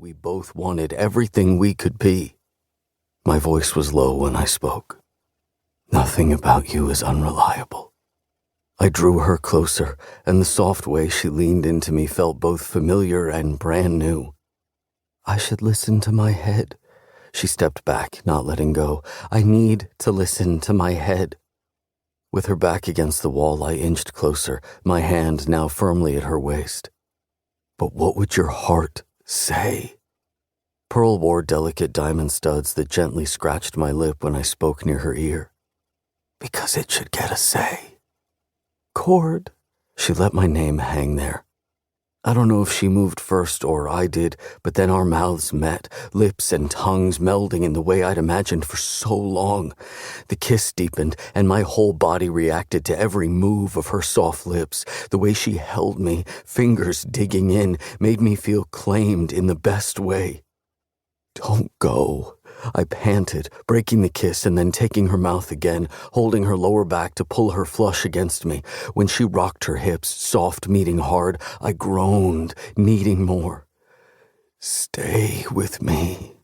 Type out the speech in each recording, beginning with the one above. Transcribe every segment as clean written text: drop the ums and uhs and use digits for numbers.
we both wanted everything we could be. My voice was low when I spoke. Nothing about you is unreliable. I drew her closer, and the soft way she leaned into me felt both familiar and brand new. I should listen to my head. She stepped back, not letting go. I need to listen to my head. With her back against the wall, I inched closer, my hand now firmly at her waist. But what would your heart say? Pearl wore delicate diamond studs that gently scratched my lip when I spoke near her ear. Because it should get a say. Cord. She let my name hang there. I don't know if she moved first or I did, but then our mouths met, lips and tongues melding in the way I'd imagined for so long. The kiss deepened, and my whole body reacted to every move of her soft lips. The way she held me, fingers digging in, made me feel claimed in the best way. Don't go, I panted, breaking the kiss and then taking her mouth again, holding her lower back to pull her flush against me. When she rocked her hips, soft meeting hard, I groaned, needing more. Stay with me.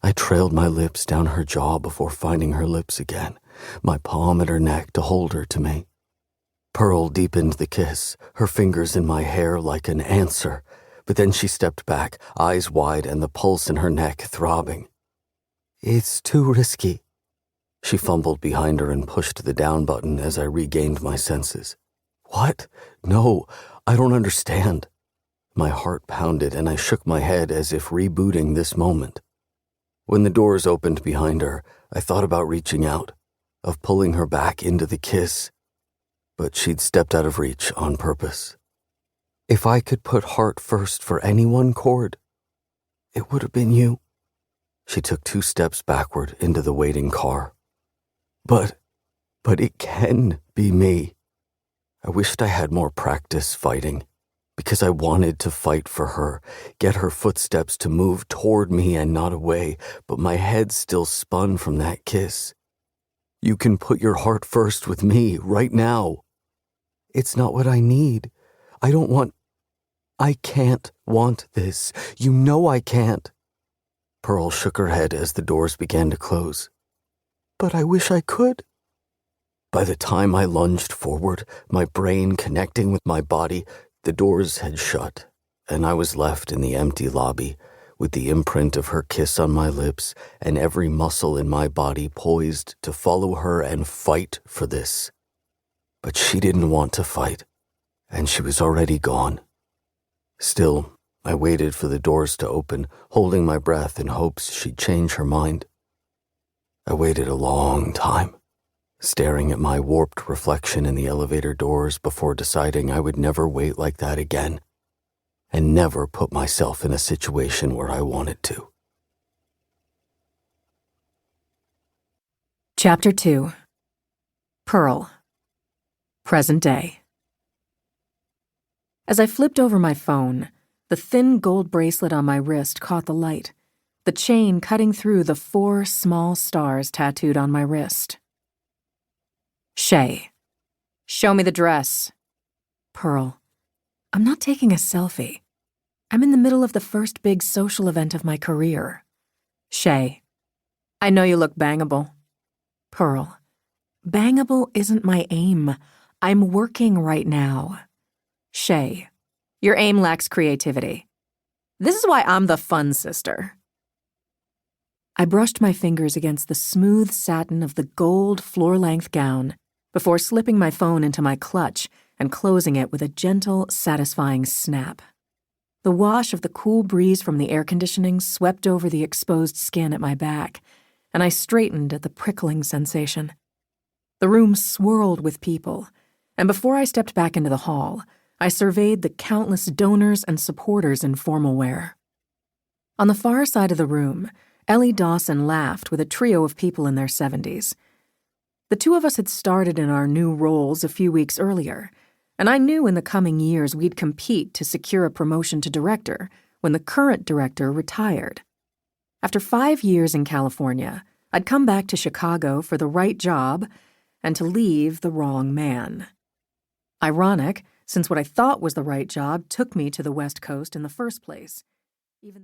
I trailed my lips down her jaw before finding her lips again, my palm at her neck to hold her to me. Pearl deepened the kiss, her fingers in my hair like an answer, but then she stepped back, eyes wide and the pulse in her neck throbbing. It's too risky. She fumbled behind her and pushed the down button as I regained my senses. What? No, I don't understand. My heart pounded and I shook my head as if rebooting this moment. When the doors opened behind her, I thought about reaching out, of pulling her back into the kiss, but she'd stepped out of reach on purpose. If I could put heart first for anyone, Cord, it would have been you. She took 2 steps backward into the waiting car. But it can be me. I wished I had more practice fighting, because I wanted to fight for her, get her footsteps to move toward me and not away, but my head still spun from that kiss. You can put your heart first with me right now. It's not what I need. I can't want this. You know I can't. Pearl shook her head as the doors began to close. But I wish I could. By the time I lunged forward, my brain connecting with my body, the doors had shut, and I was left in the empty lobby, with the imprint of her kiss on my lips and every muscle in my body poised to follow her and fight for this. But she didn't want to fight, and she was already gone. Still, I waited for the doors to open, holding my breath in hopes she'd change her mind. I waited a long time, staring at my warped reflection in the elevator doors before deciding I would never wait like that again, and never put myself in a situation where I wanted to. Chapter 2. Pearl. Present day. As I flipped over my phone, the thin gold bracelet on my wrist caught the light, the chain cutting through the 4 small stars tattooed on my wrist. Shay. Show me the dress. Pearl. I'm not taking a selfie. I'm in the middle of the first big social event of my career. Shay. I know you look bangable. Pearl. Bangable isn't my aim. I'm working right now. Shay. Your aim lacks creativity. This is why I'm the fun sister. I brushed my fingers against the smooth satin of the gold floor-length gown before slipping my phone into my clutch and closing it with a gentle, satisfying snap. The wash of the cool breeze from the air conditioning swept over the exposed skin at my back, and I straightened at the prickling sensation. The room swirled with people, and before I stepped back into the hall, I surveyed the countless donors and supporters in formal wear. On the far side of the room, Ellie Dawson laughed with a trio of people in their 70s. The 2 of us had started in our new roles a few weeks earlier, and I knew in the coming years we'd compete to secure a promotion to director when the current director retired. After 5 years in California, I'd come back to Chicago for the right job and to leave the wrong man. Ironic, since what I thought was the right job took me to the West Coast in the first place. Even